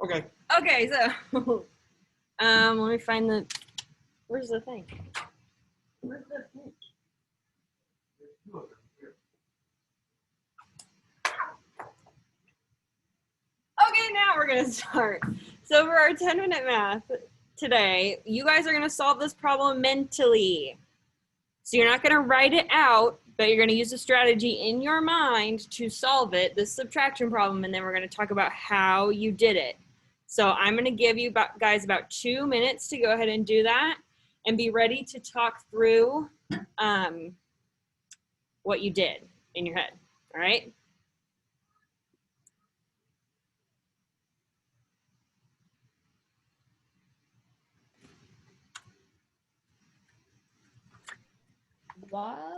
Okay. Okay, so let me find the. Where's the thing? Where's the thing? Okay, now we're gonna start. So for our 10-minute math today, you guys are gonna solve this problem mentally. So you're not gonna write it out, but you're gonna use a strategy in your mind to solve it, this subtraction problem, and then we're gonna talk about how you did it. So I'm gonna give you guys about 2 minutes to go ahead and do that and be ready to talk through what you did in your head, all right? Wow.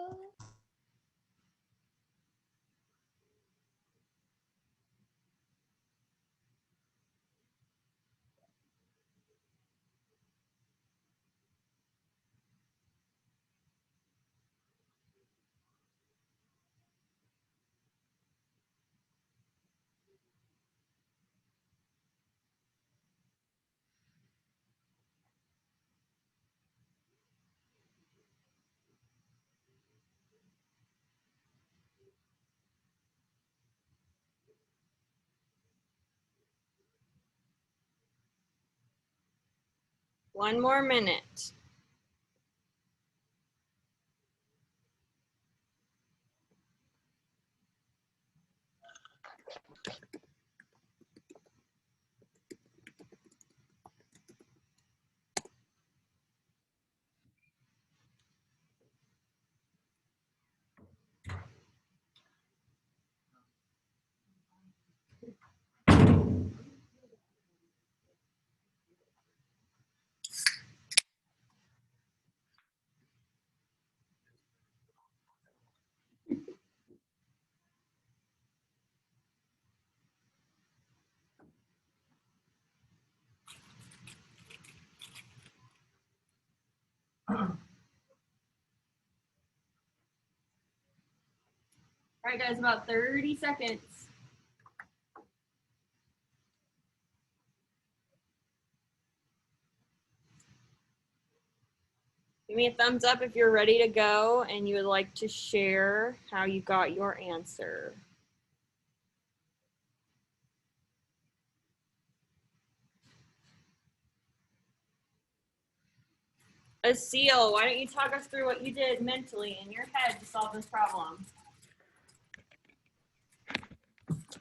One more minute. All right, guys, about 30 seconds. Give me a thumbs up if you're ready to go and you would like to share how you got your answer. Asil, why don't you talk us through what you did mentally in your head to solve this problem?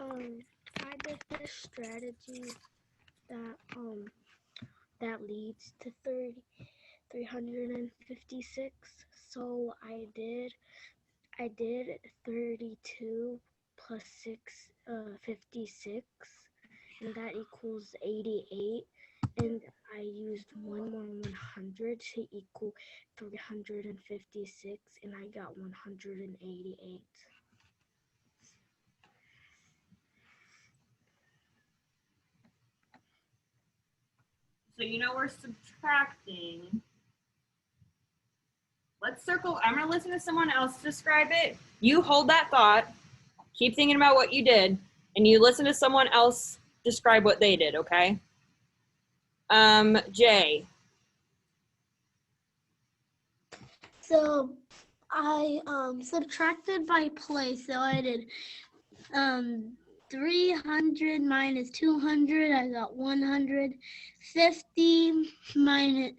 I did this strategy that leads to 356. So I did 32 plus 56, and that equals 88. And I used one more 100 to equal 356, and I got 188. So you know we're subtracting. Let's circle. I'm going to listen to someone else describe it. You hold that thought. Keep thinking about what you did, and you listen to someone else describe what they did, okay? Jay. So I subtracted by place. So I did 300 minus 200. I got 100. 50 minus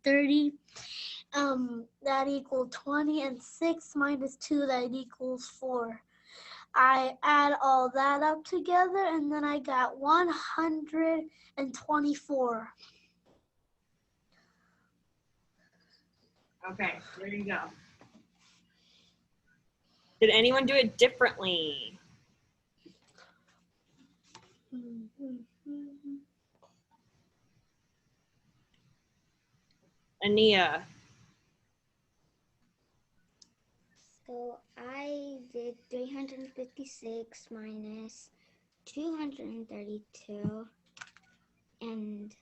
30. That equals 20, and 6 minus 2, that equals 4. I add all that up together, and then I got 124. Okay, there you go. Did anyone do it differently? Ania. So I did 356 minus 232, and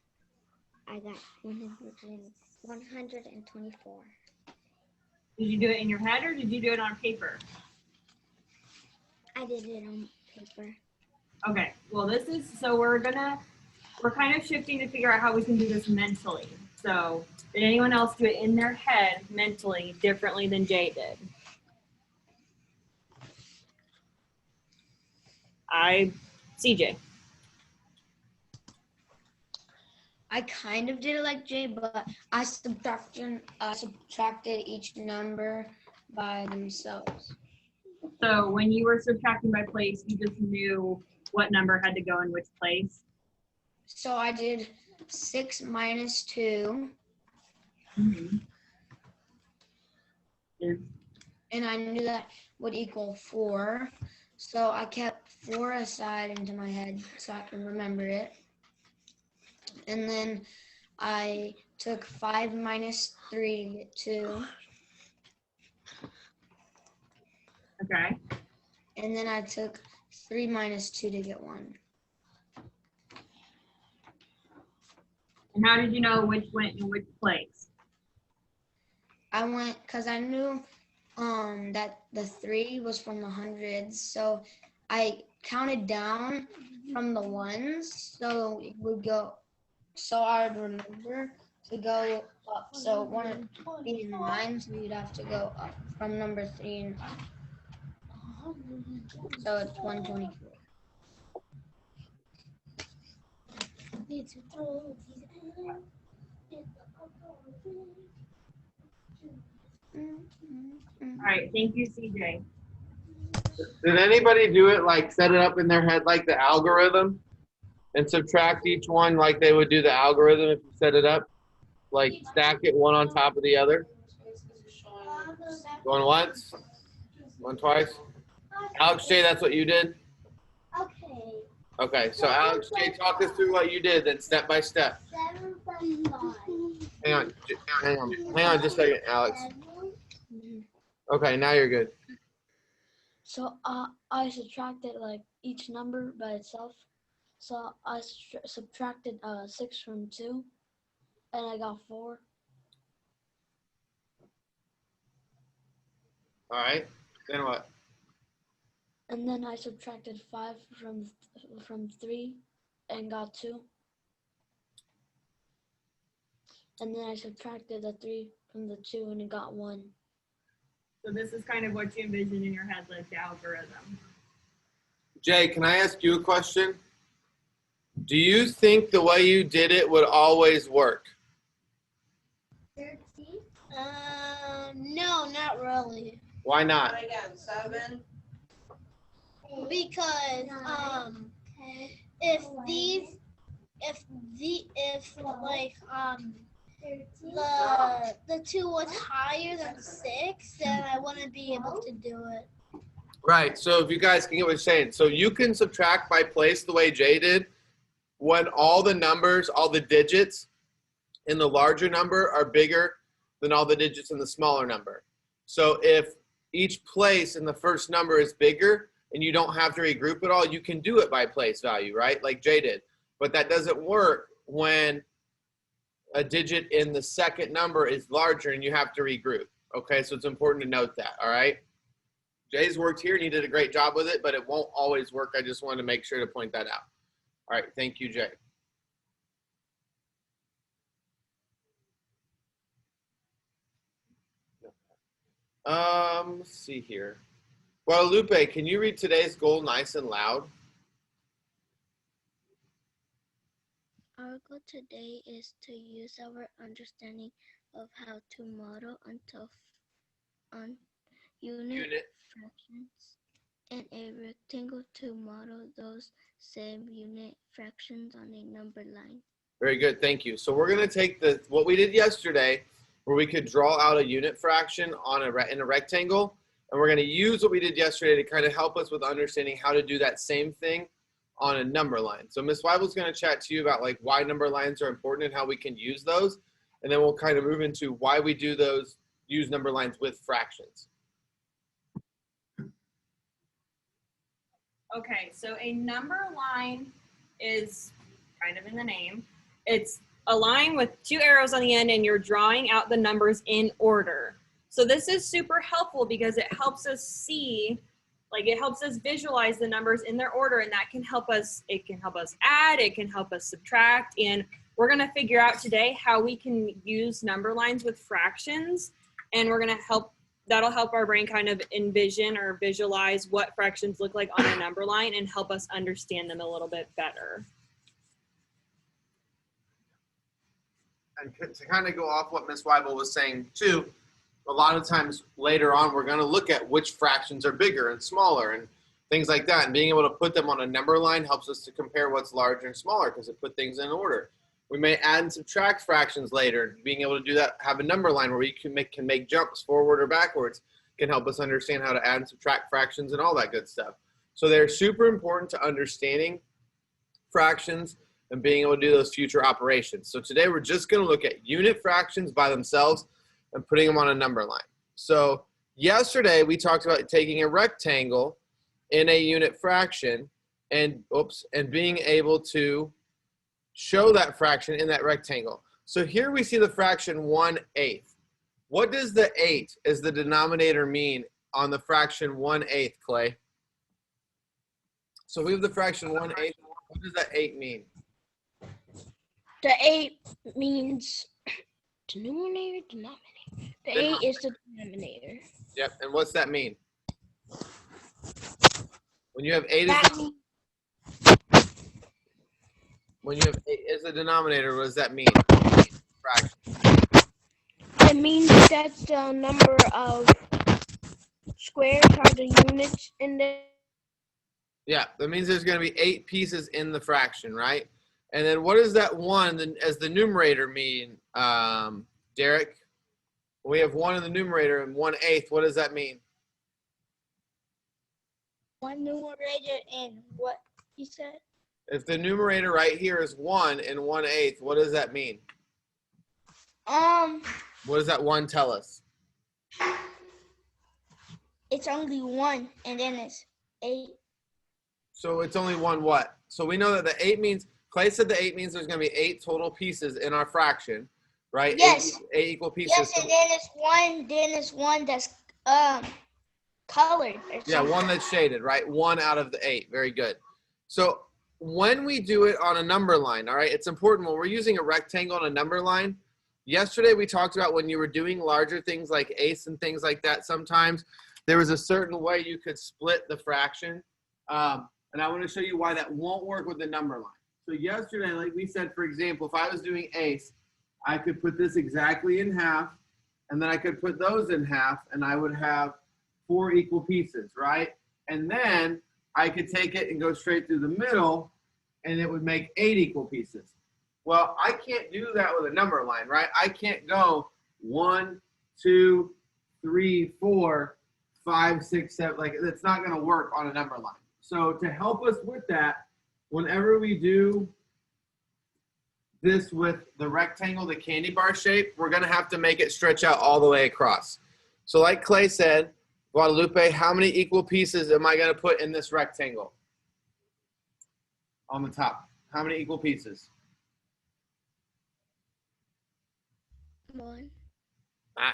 I got 124. Did you do it in your head or did you do it on paper? I did it on paper. Okay, well so we're kind of shifting to figure out how we can do this mentally. So did anyone else do it in their head mentally differently than Jay did? CJ. I kind of did it like Jay, but I subtracted each number by themselves. So when you were subtracting by place, you just knew what number had to go in which place? So I did 6 minus 2. Mm-hmm. And I knew that would equal 4. So I kept 4 aside into my head so I can remember it. And then I took 5 minus 3 to get 2. Okay. And then I took 3 minus 2 to get 1. And how did you know which went in which place? I went because I knew that the 3 was from the hundreds, so I counted down from the ones, so it would go. So I would remember to go up. So 1 would be in 9, so you'd have to go up from number 3 and up. So it's 124. All right, thank you, CJ. Did anybody do it like set it up in their head like the algorithm and subtract each one like they would do the algorithm if you set it up? Like stack it one on top of the other? Going once? Going twice? Alex J, that's what you did? Okay. Okay, so Alex J, talk us through what you did then step by step. 7 from 5. Hang on just a second, Alex. Okay, now you're good. So I subtracted like each number by itself. So I subtracted 6 from 2, and I got 4. All right, then what? And then I subtracted 5 from 3, and got 2. And then I subtracted the 3 from the 2, and it got 1. So this is kind of what you envision in your head, like the algorithm. Jay, can I ask you a question? Do you think the way you did it would always work? No, not really. Why not? Because if the 2 was higher than 6, then I wouldn't be able to do it. Right, so if you guys can get what I'm saying. So you can subtract by place the way Jay did when all the numbers, all the digits in the larger number are bigger than all the digits in the smaller number. So if each place in the first number is bigger and you don't have to regroup it all, you can do it by place value, right? Like Jay did. But that doesn't work when a digit in the second number is larger and you have to regroup. Okay, so it's important to note that, all right? Jay's worked here and he did a great job with it, but it won't always work. I just wanted to make sure to point that out. All right, thank you, Jay. Let's see here. Guadalupe, can you read today's goal nice and loud? Our goal today is to use our understanding of how to model unit fractions in a rectangle to model those same unit fractions on a number line. Very good, thank you. So we're going to take what we did yesterday, where we could draw out a unit fraction in a rectangle, and we're going to use what we did yesterday to kind of help us with understanding how to do that same thing on a number line. So Ms. Weibel's going to chat to you about like why number lines are important and how we can use those, and then we'll kind of move into why we do those, use number lines with fractions. Okay, so a number line is kind of in the name. It's a line with 2 arrows on the end and you're drawing out the numbers in order. So this is super helpful because it helps us see Like it helps us visualize the numbers in their order, and that can help us, it can help us add, it can help us subtract. And we're gonna figure out today how we can use number lines with fractions, and we're gonna that'll help our brain kind of envision or visualize what fractions look like on a number line and help us understand them a little bit better. And to kind of go off what Miss Weibel was saying too, a lot of times later on, we're going to look at which fractions are bigger and smaller and things like that. And being able to put them on a number line helps us to compare what's larger and smaller because it put things in order. We may add and subtract fractions later. Being able to do that, have a number line where we can make jumps forward or backwards can help us understand how to add and subtract fractions and all that good stuff. So they're super important to understanding fractions and being able to do those future operations. So today we're just going to look at unit fractions by themselves and putting them on a number line. So yesterday we talked about taking a rectangle in a unit fraction and being able to show that fraction in that rectangle. So here we see the fraction 1/8. What does the 8 as the denominator mean on the fraction 1/8, Clay? So we have the fraction 1/8. What does that 8 mean? The 8 means denominator, denominator. The 8 is the denominator. Yep, and what's that mean? When you have 8 when you have 8 as the denominator, what does that mean? Fraction. It means that's the number of squares are the units in there. Yeah, that means there's going to be 8 pieces in the fraction, right? And then what does that 1 as the numerator mean, Derek? We have 1 in the numerator and 1/8. What does that mean? One numerator and what you said? If the numerator right here is 1 and 1/8, what does that mean? What does that 1 tell us? It's only 1 and then it's 8. So it's only 1 what? So we know that the 8 means, Clay said the 8 means there's going to be 8 total pieces in our fraction, right? Yes. 8 equal pieces. Yes, and then it's one that's colored. Yeah, 1 that's shaded, right? 1 out of the 8. Very good. So when we do it on a number line, all right, it's important when we're using a rectangle on a number line. Yesterday we talked about when you were doing larger things like eighths and things like that, sometimes there was a certain way you could split the fraction. And I want to show you why that won't work with the number line. So yesterday, like we said, for example, if I was doing eighths, I could put this exactly in half, and then I could put those in half, and I would have 4 equal pieces, right? And then I could take it and go straight through the middle, and it would make 8 equal pieces. Well, I can't do that with a number line, right? I can't go 1, 2, 3, 4, 5, 6, 7. Like, that's not going to work on a number line. So to help us with that, whenever we do this with the rectangle, the candy bar shape, we're going to have to make it stretch out all the way across. So like Clay said, Guadalupe, how many equal pieces am I going to put in this rectangle? On the top. How many equal pieces? 1.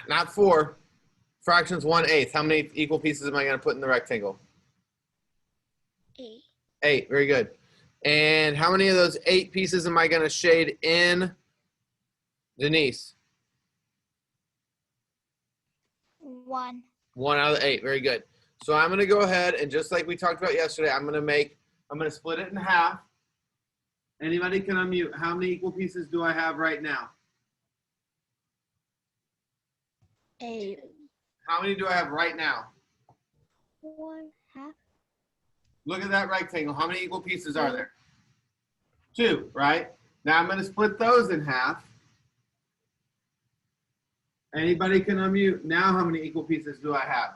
Not 4. Fractions 1/8. How many equal pieces am I going to put in the rectangle? 8. 8. Very good. And how many of those 8 pieces am I going to shade in, Denise? 1. 1 out of the 8. Very good. So I'm going to go ahead and just like we talked about yesterday, I'm going to split it in half. Anybody can unmute. How many equal pieces do I have right now? 8. How many do I have right now? 1 half. Look at that rectangle. How many equal pieces are there? 2, right? Now I'm going to split those in half. Anybody can unmute. Now how many equal pieces do I have?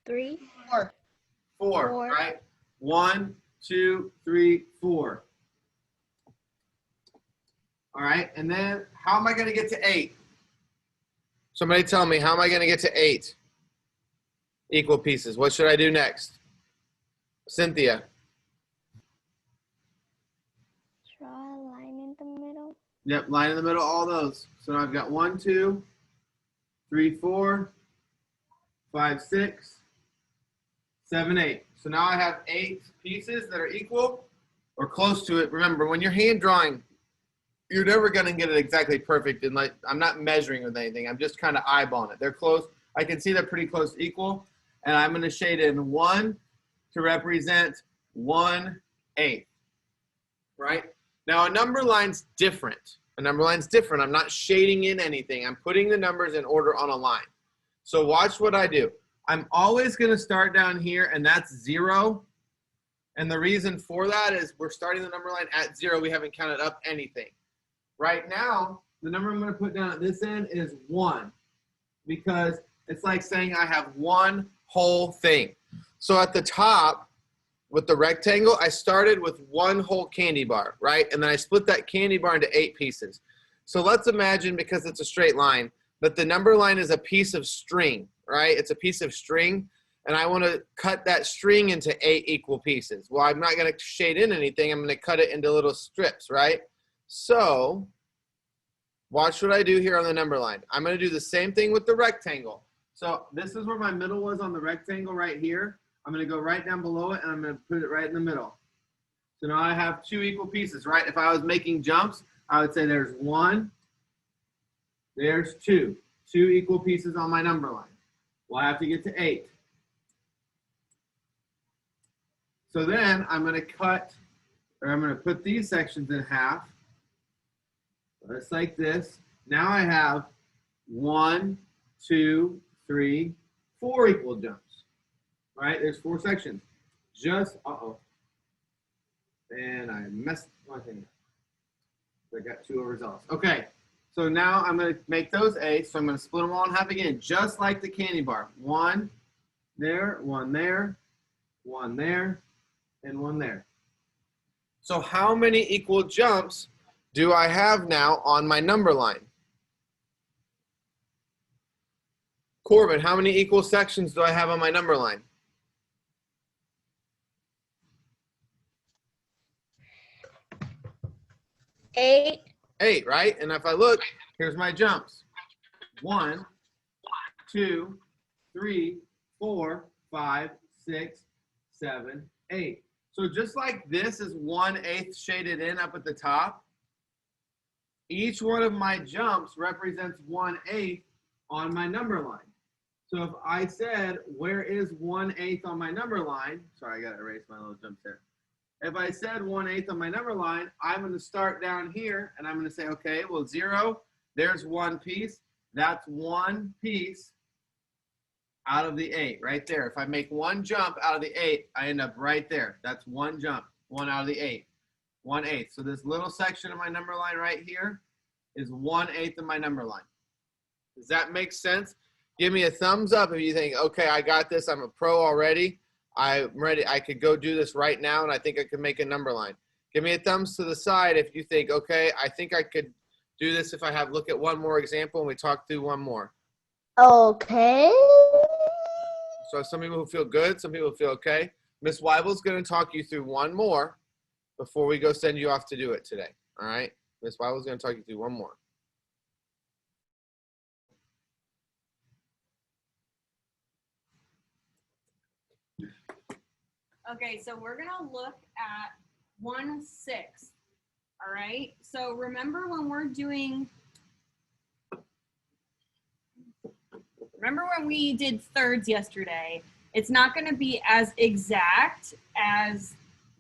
3. 4. 4, right? 1, 2, 3, 4. All right, and then how am I going to get to 8? Somebody tell me, how am I going to get to 8 equal pieces? What should I do next? Cynthia. Draw a line in the middle. Yep, line in the middle, all those. So now I've got 1, 2, 3, 4, 5, 6, 7, 8. So now I have 8 pieces that are equal or close to it. Remember, when you're hand drawing, you're never going to get it exactly perfect. And like, I'm not measuring with anything. I'm just kind of eyeballing it. They're close. I can see they're pretty close to equal. And I'm going to shade in 1 to represent 1/8. Right? Now, a number line's different. A number line's different. I'm not shading in anything. I'm putting the numbers in order on a line. So watch what I do. I'm always going to start down here, and that's 0. And the reason for that is we're starting the number line at 0. We haven't counted up anything. Right now, the number I'm going to put down at this end is 1, because it's like saying I have one whole thing. So at the top, with the rectangle, I started with one whole candy bar, right? And then I split that candy bar into 8 pieces. So let's imagine, because it's a straight line, that the number line is a piece of string, right? It's a piece of string, and I want to cut that string into 8 equal pieces. Well, I'm not going to shade in anything. I'm going to cut it into little strips, right? So watch what I do here on the number line. I'm going to do the same thing with the rectangle. So this is where my middle was on the rectangle right here. I'm going to go right down below it, and I'm going to put it right in the middle. So now I have 2 equal pieces, right? If I was making jumps, I would say there's 1, there's 2. 2 equal pieces on my number line. Well, I have to get to 8. So then I'm going to cut, or I'm going to put these sections in half, just like this. Now I have 1, 2, 3, 4 equal jumps. Right? There's 4 sections. Just, and I messed one thing up. I got too overzealous. Okay, so now I'm going to make those 8. So I'm going to split them all in half again, just like the candy bar. 1 there, 1 there, 1 there, and 1 there. So how many equal jumps do I have now on my number line? Corbin, how many equal sections do I have on my number line? 8. 8, right? And if I look, here's my jumps. 1, 2, 3, 4, 5, 6, 7, 8. So just like this is 1/8 shaded in up at the top, each one of my jumps represents 1/8 on my number line. So if I said, where is 1/8 on my number line? Sorry, I got to erase my little jumps there. If I said 1/8 on my number line, I'm going to start down here, and I'm going to say, okay, well, 0, there's 1 piece. That's 1 piece out of the 8 right there. If I make 1 jump out of the 8, I end up right there. That's 1 jump, 1 out of the 8, 1/8. So this little section of my number line right here is 1/8 of my number line. Does that make sense? Give me a thumbs up if you think, okay, I got this. I'm a pro already. I'm ready. I could go do this right now, and I think I could make a number line. Give me a thumbs to the side if you think, okay, I think I could do this if I have look at one more example and we talk through one more. Okay. So some people who feel good, some people feel okay. Miss Weibel's going to talk you through one more before we go send you off to do it today. All right? Miss Weibel's going to talk you through one more. Okay, so we're gonna look at 1/6. All right. So remember when we're doing. Remember when we did thirds yesterday? It's not going to be as exact as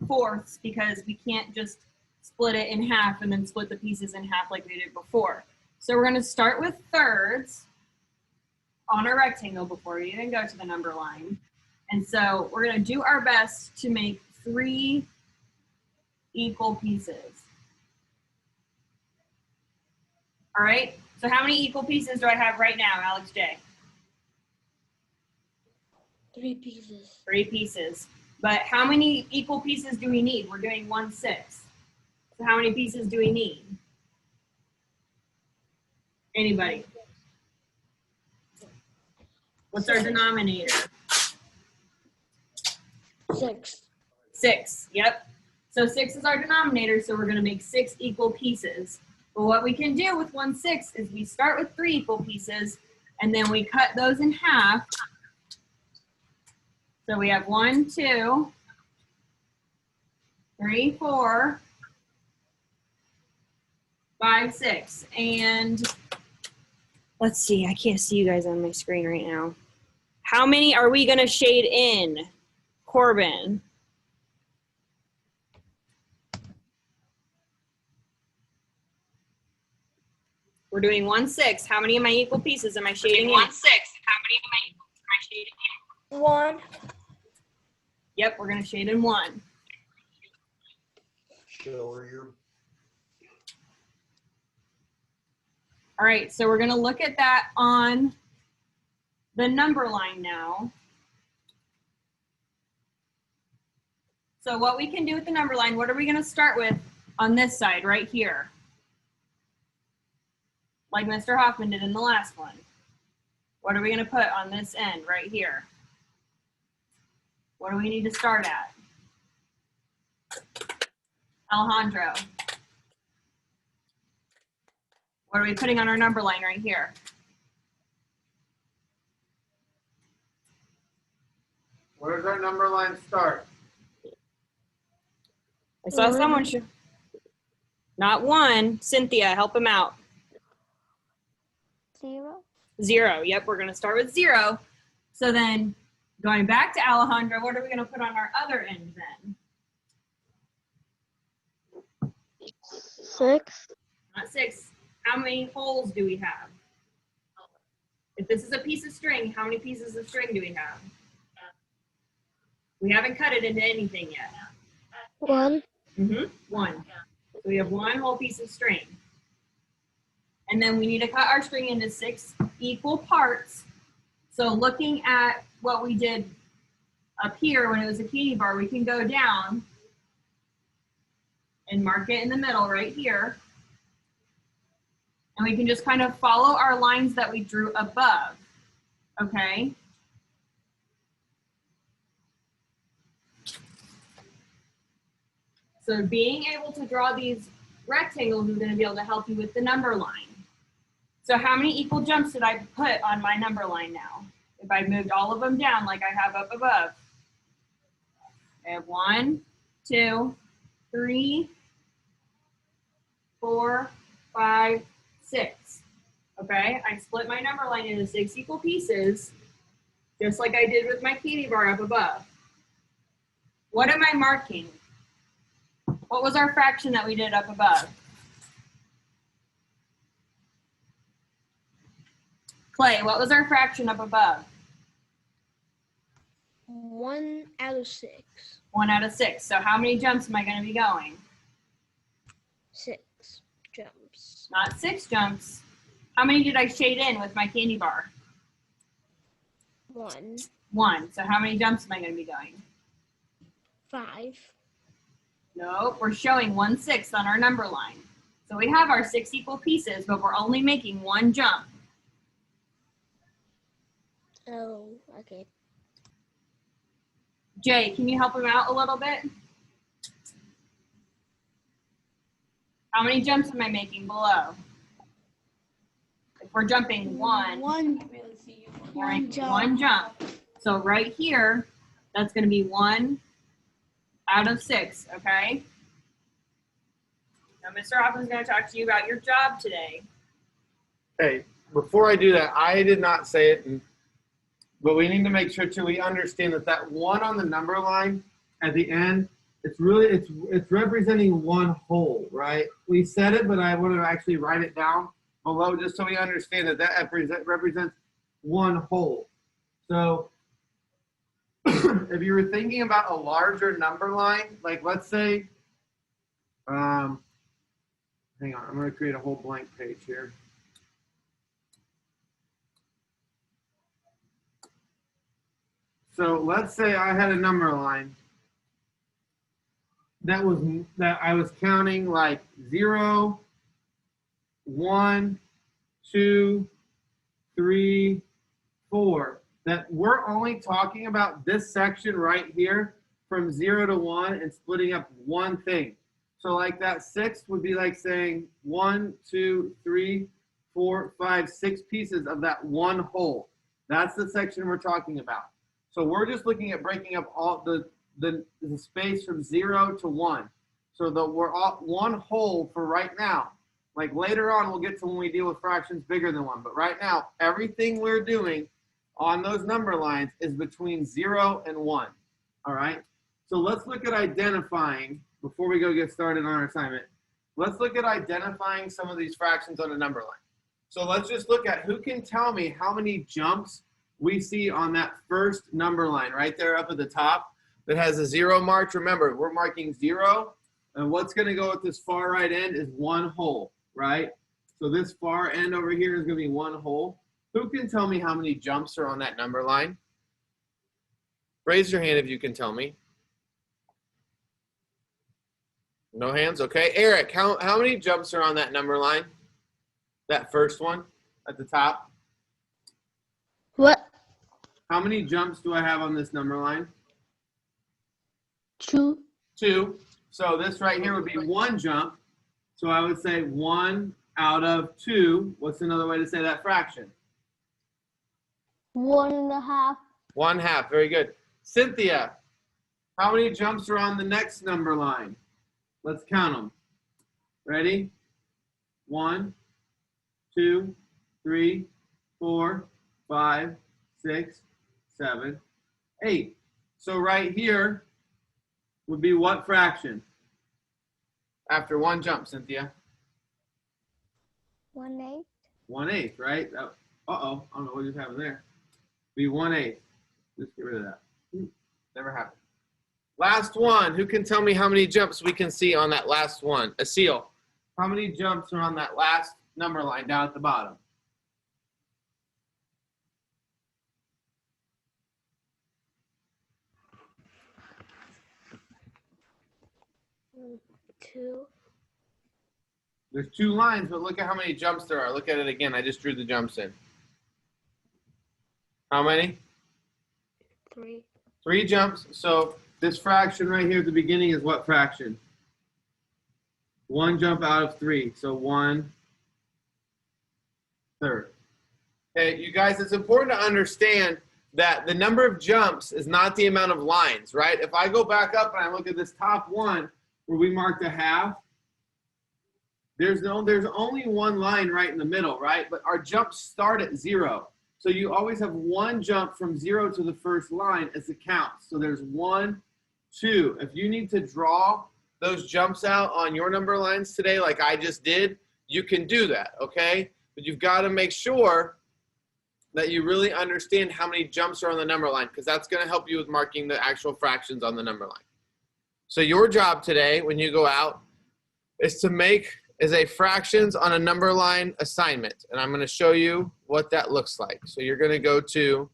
fourths because we can't just split it in half and then split the pieces in half like we did before. So we're going to start with thirds on a rectangle before we even go to the number line. And so we're going to do our best to make 3 equal pieces. All right. So how many equal pieces do I have right now, Alex J? 3 pieces. 3 pieces. But how many equal pieces do we need? We're doing 1/6. So how many pieces do we need? Anybody? What's our denominator? 6. 6. Yep. So 6 is our denominator, so we're going to make 6 equal pieces. But what we can do with 1/6 is we start with 3 equal pieces, and then we cut those in half So we have 1, 2, 3, 4, 5, 6. And let's see, I can't see you guys on my screen right now. How many are we going to shade in, Corbin? We're doing 1, 6. How many of my equal pieces am I shading in? 1, 6. How many am I shading in? 1. Yep, we're going to shade in 1. Show her your. All right, so we're going to look at that on the number line now. So what we can do with the number line, what are we going to start with on this side right here? Like Mr. Hoffman did in the last one. What are we going to put on this end right here? What do we need to start at? Alejandro. What are we putting on our number line right here? Where does our number line start? I saw someone should. Not 1. Cynthia, help him out. 0. 0. Yep, we're going to start with 0. So then going back to Alejandro, what are we going to put on our other end then? 6. Not 6. How many holes do we have? If this is a piece of string, how many pieces of string do we have? We haven't cut it into anything yet. 1. 1. So we have 1 whole piece of string. And then we need to cut our string into 6 equal parts. So looking at what we did up here when it was a candy bar, we can go down and mark it in the middle right here. And we can just kind of follow our lines that we drew above, okay? So being able to draw these rectangles is going to be able to help you with the number line. So how many equal jumps did I put on my number line now? If I moved all of them down like I have up above. I have 1, 2, 3, 4, 5, 6. Okay, I split my number line into 6 equal pieces, just like I did with my candy bar up above. What am I marking? What was our fraction that we did up above? Clay, what was our fraction up above? 1 out of 6. 1 out of 6. So how many jumps am I going to be going? 6 jumps. Not 6 jumps. How many did I shade in with my candy bar? 1. 1. So how many jumps am I going to be going? 5. No, we're showing 1/6 on our number line. So we have our 6 equal pieces, but we're only making 1 jump. Oh, okay. Jay, can you help him out a little bit? How many jumps am I making below? If we're jumping 1, One jump. 1 jump. So right here, that's going to be 1 out of 6, okay? Now, Mr. Hoffman's going to talk to you about your job today. Hey, before I do that, I did not say it, but we need to make sure too we understand that that 1 on the number line at the end, it's representing 1 whole, right? We said it, but I want to actually write it down below just so we understand that that represents 1 whole. So if you were thinking about a larger number line, like let's say, hang on, I'm going to create a whole blank page here. So let's say I had a number line that I was counting like 0, 1, 2, 3, 4. That we're only talking about this section right here from 0 to 1 and splitting up 1 thing. So like that 6 would be like saying 1, 2, 3, 4, 5, 6 pieces of that 1 whole. That's the section we're talking about. So we're just looking at breaking up all the space from 0 to 1. So we're all one whole for right now. Like later on, we'll get to when we deal with fractions bigger than 1. But right now, everything we're doing on those number lines is between 0 and 1. All right? So let's look at identifying, before we go get started on our assignment, let's look at identifying some of these fractions on a number line. So let's just look at who can tell me how many jumps we see on that first number line right there up at the top that has a 0 marked. Remember, we're marking 0, and what's going to go at this far right end is 1 whole, right? So this far end over here is going to be 1 whole. Who can tell me how many jumps are on that number line? Raise your hand if you can tell me. No hands? Okay. Eric, how many jumps are on that number line? That first one at the top? What? How many jumps do I have on this number line? 2. 2. So this right here would be 1 jump. So I would say 1 out of 2. What's another way to say that fraction? 1.5. 1/2. Very good. Cynthia, how many jumps are on the next number line? Let's count them. Ready? 1, 2, 3, 4, 5, 6, 7, 8. So right here would be what fraction? After 1 jump, Cynthia. 1/8. 1/8, right? Uh-oh, I don't know what just happened there. Be 1/8. Just get rid of that. Never happened. Last one. Who can tell me how many jumps we can see on that last one? Asil, how many jumps are on that last number line down at the bottom? 2. There's 2 lines, but look at how many jumps there are. Look at it again. I just drew the jumps in. How many? 3. 3 jumps. So this fraction right here at the beginning is what fraction? 1 jump out of 3. So 1/3. Okay, you guys, it's important to understand that the number of jumps is not the amount of lines, right? If I go back up and I look at this top one where we marked a half, there's only 1 line right in the middle, right? But our jumps start at 0. So you always have 1 jump from 0 to the first line as it counts. So there's 1, 2. If you need to draw those jumps out on your number lines today, like I just did, you can do that, okay? But you've got to make sure that you really understand how many jumps are on the number line, because that's going to help you with marking the actual fractions on the number line. So your job today, when you go out, is to make a fractions on a number line assignment. And I'm going to show you what that looks like. So you're going to go to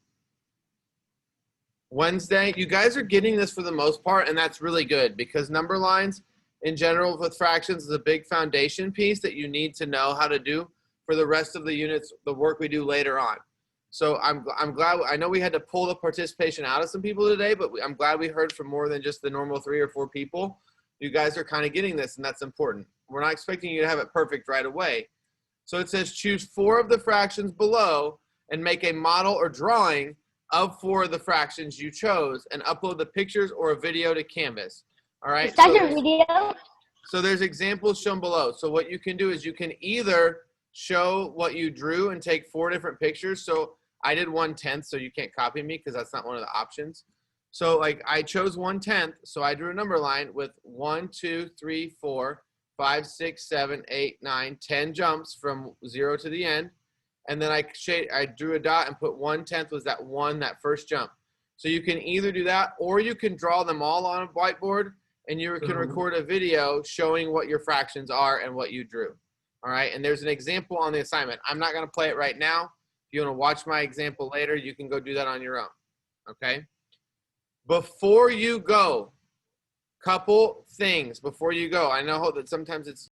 Wednesday. You guys are getting this for the most part, and that's really good, because number lines in general with fractions is a big foundation piece that you need to know how to do for the rest of the units, the work we do later on. So I'm glad. I know we had to pull the participation out of some people today, but I'm glad we heard from more than just the normal 3 or 4 people. You guys are kind of getting this, and that's important. We're not expecting you to have it perfect right away. So it says choose 4 of the fractions below and make a model or drawing of 4 of the fractions you chose and upload the pictures or a video to Canvas. All right. Is that your video? So there's examples shown below. So what you can do is you can either show what you drew and take 4 different pictures. So I did 1/10, so you can't copy me because that's not one of the options. So like I chose 1/10, so I drew a number line with 1, 2, 3, 4, 5, 6, 7, 8, 9, 10 jumps from 0 to the end. And then I drew a dot and put 1/10 was that first jump. So you can either do that, or you can draw them all on a whiteboard and you can record a video showing what your fractions are and what you drew. All right, and there's an example on the assignment. I'm not going to play it right now. If you want to watch my example later, you can go do that on your own. Okay. Before you go, couple things before you go. I know that sometimes it's